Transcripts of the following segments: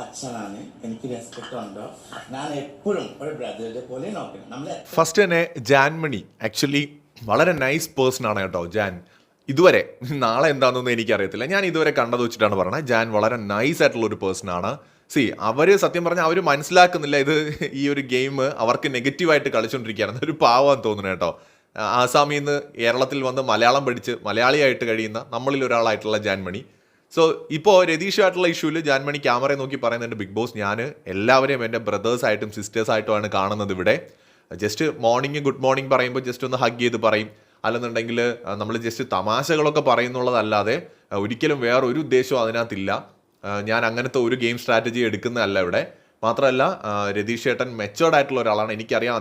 അച്ഛനാണ്, എനിക്ക് റെസ്പെക്ട് ഉണ്ടോ, ഞാൻ എപ്പോഴും ഒരു ബ്രദറിനെ പോലെ നോക്കണം. നമ്മൾ ഫസ്റ്റ് തന്നെ ജാൻമണി ആക്ച്വലി വളരെ നൈസ് പേഴ്സൺ ആണ് കേട്ടോ. ജാൻ ഇതുവരെ നാളെ എന്താണെന്നൊന്നും എനിക്കറിയത്തില്ല, ഞാൻ ഇതുവരെ കണ്ടത് വെച്ചിട്ടാണ് പറഞ്ഞത്. ജാൻ വളരെ നൈസ് ആയിട്ടുള്ള ഒരു പേഴ്സൺ ആണ്. അവർ സത്യം പറഞ്ഞാൽ അവർ മനസ്സിലാക്കുന്നില്ല ഇത് ഈ ഒരു ഗെയിം അവർക്ക് നെഗറ്റീവായിട്ട് കളിച്ചുകൊണ്ടിരിക്കുകയാണ്. ഒരു പാവം തോന്നുന്നു കേട്ടോ. ആസാമിൽ നിന്ന് കേരളത്തിൽ വന്ന് മലയാളം പഠിച്ച് മലയാളിയായിട്ട് കഴിയുന്ന നമ്മളിൽ ഒരാളായിട്ടുള്ള ജാൻമണി. സോ ഇപ്പോൾ രതീഷുമായിട്ടുള്ള ഇഷ്യൂവിൽ ജാൻമണി ക്യാമറയെ നോക്കി പറയുന്നുണ്ട്, ബിഗ് ബോസ് ഞാൻ എല്ലാവരെയും എൻ്റെ ബ്രദേഴ്സായിട്ടും സിസ്റ്റേഴ്സായിട്ടുമാണ് കാണുന്നത്. ഇവിടെ ജസ്റ്റ് മോർണിംഗ് ഗുഡ് മോർണിംഗ് പറയുമ്പോൾ ജസ്റ്റ് ഒന്ന് ഹഗ് ചെയ്ത് പറയും, അല്ലെന്നുണ്ടെങ്കിൽ നമ്മൾ ജസ്റ്റ് തമാശകളൊക്കെ പറയുന്നുള്ളതല്ലാതെ ഒരിക്കലും വേറൊരു ഉദ്ദേശവും അതിനകത്തില്ല. ഞാൻ അങ്ങനത്തെ ഒരു ഗെയിം സ്ട്രാറ്റജി എടുക്കുന്നതല്ല ഇവിടെ. മാത്രമല്ല രതീഷ് ചേട്ടൻ മെച്ചോർഡ് ആയിട്ടുള്ള ഒരാളാണ്. എനിക്കറിയാം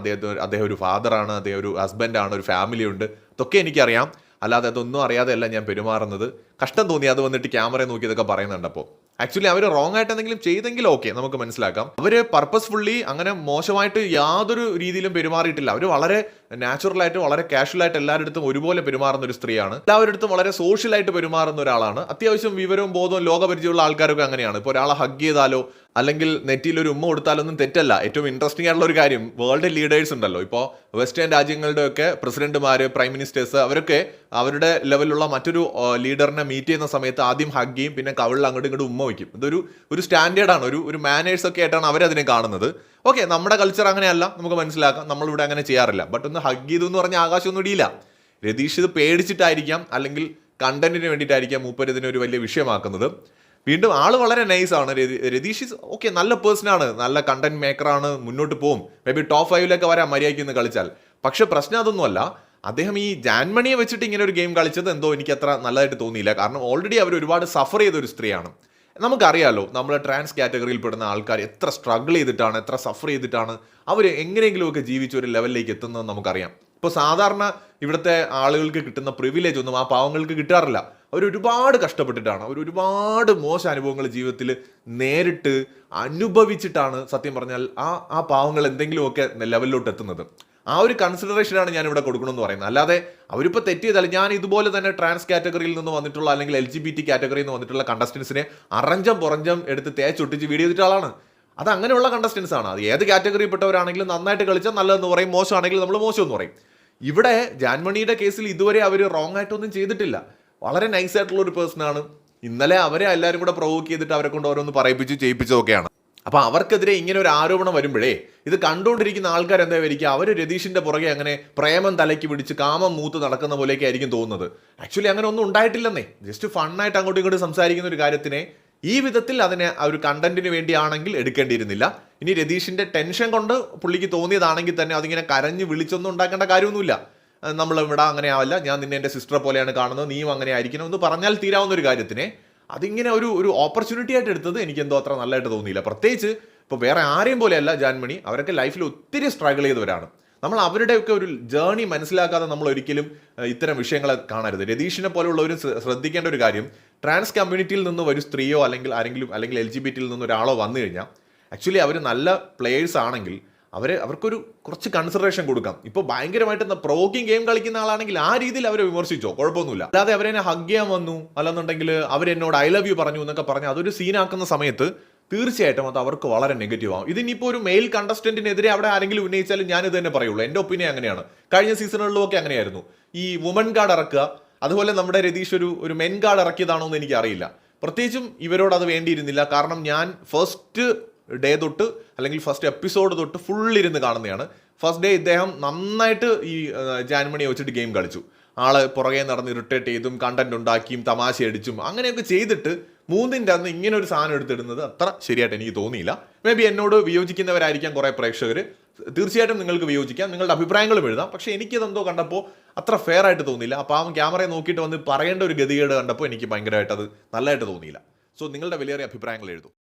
അദ്ദേഹം ഒരു ഫാദറാണ്, അദ്ദേഹം ഒരു ഹസ്ബൻഡാണ്, ഒരു ഫാമിലി ഉണ്ട്, ഇതൊക്കെ എനിക്കറിയാം. അല്ലാതെ അതൊന്നും അറിയാതെയല്ല ഞാൻ പെരുമാറുന്നത്. കഷ്ടം തോന്നി അത് വന്നിട്ട് ക്യാമറയെ നോക്കി ഇതൊക്കെ പറയുന്നുണ്ട്. അപ്പോൾ ആക്ച്വലി അവർ റോങ് ആയിട്ട് എന്തെങ്കിലും ചെയ്തെങ്കിൽ ഓക്കെ, നമുക്ക് മനസ്സിലാക്കാം. അവർ പർപ്പസ്ഫുള്ളി അങ്ങനെ മോശമായിട്ട് യാതൊരു രീതിയിലും പെരുമാറിയിട്ടില്ല. അവർ വളരെ നാച്ചുറലായിട്ട് വളരെ കാഷ്വലായിട്ട് എല്ലാവരുടെ അടുത്തും ഒരുപോലെ പെരുമാറുന്ന ഒരു സ്ത്രീയാണ്. എല്ലാവരുടെ അടുത്തും വളരെ സോഷ്യലായിട്ട് പെരുമാറുന്ന ഒരാളാണ്. അത്യാവശ്യം വിവരവും ബോധവും ലോകപരിചയമുള്ള ആൾക്കാരൊക്കെ അങ്ങനെയാണ്. ഇപ്പോൾ ഒരാളെ ഹഗ് ചെയ്താലോ അല്ലെങ്കിൽ നെറ്റിയിൽ ഒരു ഉമ്മ കൊടുത്താലൊന്നും തെറ്റല്ല. ഏറ്റവും ഇൻട്രസ്റ്റിംഗ് ആയിട്ടുള്ള ഒരു കാര്യം, വേൾഡ് ലീഡേഴ്സ് ഉണ്ടല്ലോ, ഇപ്പോൾ വെസ്റ്റേൺ രാജ്യങ്ങളുടെയൊക്കെ പ്രസിഡന്റുമാർ, പ്രൈം മിനിസ്റ്റേഴ്സ്, അവരൊക്കെ അവരുടെ ലെവലിലുള്ള മറ്റൊരു ലീഡറിനെ മീറ്റ് ചെയ്യുന്ന സമയത്ത് ആദ്യം ഹഗ് ചെയ്യും, പിന്നെ കവിളിൽ അങ്ങോട്ടും ഇങ്ങോട്ടും ഉമ്മ വയ്ക്കും. ഇതൊരു സ്റ്റാൻഡേർഡാണ്, ഒരു മാനേഴ്സ് ഒക്കെ ആയിട്ടാണ് അവരതിനെ കാണുന്നത്. ഓക്കെ, നമ്മുടെ കൾച്ചർ അങ്ങനെയല്ല, നമുക്ക് മനസ്സിലാക്കാം, നമ്മളിവിടെ അങ്ങനെ ചെയ്യാറില്ല. ബട്ട് ഒന്ന് ഹഗ് ചെയ്തു എന്ന് പറഞ്ഞാൽ ആകാശമൊന്നും ഇടിയില്ല. രതീഷ് ഇത് പേടിച്ചിട്ടായിരിക്കാം, അല്ലെങ്കിൽ കണ്ടന്റിന് വേണ്ടിയിട്ടായിരിക്കാം മൂപ്പർ ഇതിനെ ഒരു വലിയ വിഷയമാക്കുന്നത്. വീണ്ടും ആള് വളരെ നൈസാണ്. രതീഷ് ഓക്കെ, നല്ല പേഴ്സണാണ്, നല്ല കണ്ടന്റ് മേക്കറാണ്, മുന്നോട്ട് പോകും, മേ ബി ടോപ്പ് 5 വരാം മര്യാദയ്ക്ക് ഇന്ന് കളിച്ചാൽ. പക്ഷെ പ്രശ്നം അതൊന്നുമല്ല. അദ്ദേഹം ഈ ജാൻമണിയെ വെച്ചിട്ട് ഇങ്ങനെ ഒരു ഗെയിം കളിച്ചത് എന്തോ എനിക്ക് അത്ര നല്ലതായിട്ട് തോന്നിയില്ല. കാരണം ഓൾറെഡി അവർ ഒരുപാട് സഫർ ചെയ്ത ഒരു സ്ത്രീയാണ്. നമുക്കറിയാലോ, നമ്മൾ ട്രാൻസ് കാറ്റഗറിയിൽ പെടുന്ന ആൾക്കാർ എത്ര സ്ട്രഗിൾ ചെയ്തിട്ടാണ്, എത്ര സഫർ ചെയ്തിട്ടാണ് അവർ എങ്ങനെയെങ്കിലുമൊക്കെ ജീവിച്ച ഒരു ലെവലിലേക്ക് എത്തുന്നത് നമുക്കറിയാം. ഇപ്പോൾ സാധാരണ ഇവിടുത്തെ ആളുകൾക്ക് കിട്ടുന്ന പ്രിവിലേജ് ഒന്നും ആ പാവങ്ങൾക്ക് കിട്ടാറില്ല. അവരൊരുപാട് കഷ്ടപ്പെട്ടിട്ടാണ്, ഒരുപാട് മോശം അനുഭവങ്ങൾ ജീവിതത്തിൽ നേരിട്ട് അനുഭവിച്ചിട്ടാണ് സത്യം പറഞ്ഞാൽ ആ പാവങ്ങൾ എന്തെങ്കിലുമൊക്കെ ലെവലിലോട്ട് എത്തുന്നത്. ആ ഒരു കൺസിഡറേഷനാണ് ഞാൻ ഇവിടെ കൊടുക്കണമെന്ന് പറയുന്നത്. അല്ലാതെ അവരിപ്പോൾ തെറ്റ് ചെയ്താൽ, ഞാൻ ഇതുപോലെ തന്നെ ട്രാൻസ് കാറ്റഗറിയിൽ നിന്ന് വന്നിട്ടുള്ള അല്ലെങ്കിൽ LGBT കാറ്റഗറിയിൽ നിന്ന് വന്നിട്ടുള്ള കണ്ടസ്റ്റൻസിനെ അറഞ്ചം പുറഞ്ചം എടുത്ത് തേച്ചൊട്ടിച്ച് വീഡിയോ ചെയ്തിട്ട ആളാണ്. അത് അങ്ങനെയുള്ള കണ്ടസ്റ്റൻസ് ആണ്. അത് ഏത് കാറ്റഗറിയിൽ പെട്ടവരാണെങ്കിലും നന്നായിട്ട് കളിച്ചാൽ നല്ലതെന്ന് പറയും, മോശമാണെങ്കിൽ നമ്മൾ മോശം എന്ന് പറയും. ഇവിടെ ജാൻമണിയുടെ കേസിൽ ഇതുവരെ അവർ റോങ് ആയിട്ടൊന്നും ചെയ്തിട്ടില്ല. വളരെ നൈസായിട്ടുള്ള ഒരു പേഴ്സണാണ്. ഇന്നലെ അവരെ എല്ലാവരും കൂടെ പ്രൊവോക്ക് ചെയ്തിട്ട് അവരെ കൊണ്ട് ഓരോന്ന് പറയിപ്പിച്ച് ചെയ്യിപ്പിച്ചതൊക്കെയാണ്. അപ്പോൾ അവർക്കെതിരെ ഇങ്ങനെ ഒരു ആരോപണം വരുമ്പോഴേ ഇത് കണ്ടുകൊണ്ടിരിക്കുന്ന ആൾക്കാർ എന്താ വിചാരിക്കുക, അവർ രതീഷിന്റെ പുറകെ അങ്ങനെ പ്രേമം തലയ്ക്ക് പിടിച്ച് കാമം മൂത്ത് നടക്കുന്ന പോലെയൊക്കെ ആയിരിക്കും തോന്നുന്നത്. ആക്ച്വലി അങ്ങനെ ഒന്നും ഉണ്ടായിട്ടില്ലെന്നേ. ജസ്റ്റ് ഫണ്ണായിട്ട് അങ്ങോട്ടും ഇങ്ങോട്ടും സംസാരിക്കുന്ന ഒരു കാര്യത്തിനെ ഈ വിധത്തിൽ അതിനെ ആ ഒരു കണ്ടന്റിന് വേണ്ടിയാണെങ്കിൽ എടുക്കേണ്ടിയിരുന്നില്ല. ഇനി രതീഷിന്റെ ടെൻഷൻ കൊണ്ട് പുള്ളിക്ക് തോന്നിയതാണെങ്കിൽ തന്നെ അതിങ്ങനെ കരഞ്ഞ് വിളിച്ചൊന്നും ഉണ്ടാക്കേണ്ട കാര്യമൊന്നുമില്ല. നമ്മൾ ഇവിടെ അങ്ങനെ ആവില്ല, ഞാൻ നിന്നെ എൻ്റെ സിസ്റ്ററെ പോലെയാണ് കാണുന്നത്, നീയും അങ്ങനെ ആയിരിക്കണം എന്ന് പറഞ്ഞാൽ തീരാവുന്ന ഒരു കാര്യത്തിനെ അതിങ്ങനെ ഒരു ഓപ്പർച്യൂണിറ്റി ആയിട്ട് എടുത്തത് എനിക്ക് എന്തോ അത്ര നല്ലതായിട്ട് തോന്നിയില്ല. പ്രത്യേകിച്ച് ഇപ്പോൾ വേറെ ആരെയും പോലെയല്ല ജാൻമണി, അവരൊക്കെ ലൈഫിൽ ഒത്തിരി സ്ട്രഗിൾ ചെയ്തവരാണ്. നമ്മൾ അവരുടെയൊക്കെ ഒരു ജേർണി മനസ്സിലാക്കാതെ നമ്മൾ ഒരിക്കലും ഇത്തരം വിഷയങ്ങളെ കാണരുത്. രതീഷിനെ പോലെയുള്ളവരും ശ്രദ്ധിക്കേണ്ട ഒരു കാര്യം, ട്രാൻസ് കമ്മ്യൂണിറ്റിയിൽ നിന്ന് ഒരു സ്ത്രീയോ അല്ലെങ്കിൽ LGBT നിന്ന് ഒരാളോ വന്നു കഴിഞ്ഞാൽ ആക്ച്വലി അവർ നല്ല പ്ലേയേഴ്സ് ആണെങ്കിൽ അവർക്കൊരു കുറച്ച് കൺസിഡറേഷൻ കൊടുക്കാം. ഇപ്പോൾ ഭയങ്കരമായിട്ട് പ്രൊവോക്കിംഗ് ഗെയിം കളിക്കുന്ന ആളാണെങ്കിൽ ആ രീതിയിൽ അവരെ വിമർശിച്ചോ, കുഴപ്പമൊന്നുമില്ല. അല്ലാതെ അവരെന്നെ ഹഗ് ചെയ്യാൻ വന്നു, അല്ലെന്നുണ്ടെങ്കിൽ അവരെന്നോട് ഐ ലവ് യു പറഞ്ഞു എന്നൊക്കെ പറഞ്ഞ് അതൊരു സീനാക്കുന്ന സമയത്ത് തീർച്ചയായിട്ടും അത് അവർക്ക് വളരെ നെഗറ്റീവ് ആവും. ഇതിനിപ്പോൾ ഒരു മെയിൽ കണ്ടസ്റ്റന്റിനെതിരെ അവിടെ ആരെങ്കിലും ഉന്നയിച്ചാലും ഞാനിത് തന്നെ പറയുള്ളൂ. എൻ്റെ ഒപ്പീനിയൻ അങ്ങനെയാണ്. കഴിഞ്ഞ സീസണുകളിലുമൊക്കെ അങ്ങനെയായിരുന്നു. ഈ വുമൺ ഗാർഡ് ഇറക്കുക, അതുപോലെ നമ്മുടെ രതീഷ് ഒരു മെൻ ഗാർഡ് ഇറക്കിയതാണോ എന്ന് എനിക്ക് അറിയില്ല. പ്രത്യേകിച്ചും ഇവരോട് അത് വേണ്ടിയിരുന്നില്ല. കാരണം ഞാൻ ഫസ്റ്റ് ഡേ തൊട്ട് അല്ലെങ്കിൽ ഫസ്റ്റ് എപ്പിസോഡ് തൊട്ട് ഫുള്ളിരുന്ന് കാണുന്നതാണ്. ഫസ്റ്റ് ഡേ ഇദ്ദേഹം നന്നായിട്ട് ഈ ജാൻമണിയെ വെച്ചിട്ട് ഗെയിം കളിച്ചു. ആള് പുറകെ നടന്ന് ഇറിറ്റേറ്റ് ചെയ്തും കണ്ടന്റ് ഉണ്ടാക്കിയും തമാശ അടിച്ചും അങ്ങനെയൊക്കെ ചെയ്തിട്ട് മൂന്നിൻ്റെ അന്ന് ഇങ്ങനെ ഒരു സാധനം എടുത്തിടുന്നത് അത്ര ശരിയായിട്ട് എനിക്ക് തോന്നിയില്ല. മേ ബി എന്നോട് വിയോജിക്കുന്നവരായിരിക്കാം കുറേ പ്രേക്ഷകർ. തീർച്ചയായിട്ടും നിങ്ങൾക്ക് വിയോജിക്കാം, നിങ്ങളുടെ അഭിപ്രായങ്ങളും എഴുതാം. പക്ഷേ എനിക്കതെന്തോ കണ്ടപ്പോൾ അത്ര ഫെയർ ആയിട്ട് തോന്നിയില്ല. അപ്പോൾ ആ ക്യാമറയെ നോക്കിയിട്ട് വന്ന് പറയേണ്ട ഒരു ഗതികേട് കണ്ടപ്പോൾ എനിക്ക് ഭയങ്കരമായിട്ട് അത് നല്ലതായിട്ട് തോന്നിയില്ല. സോ നിങ്ങളുടെ വിലയേറിയ അഭിപ്രായങ്ങൾ എഴുതും.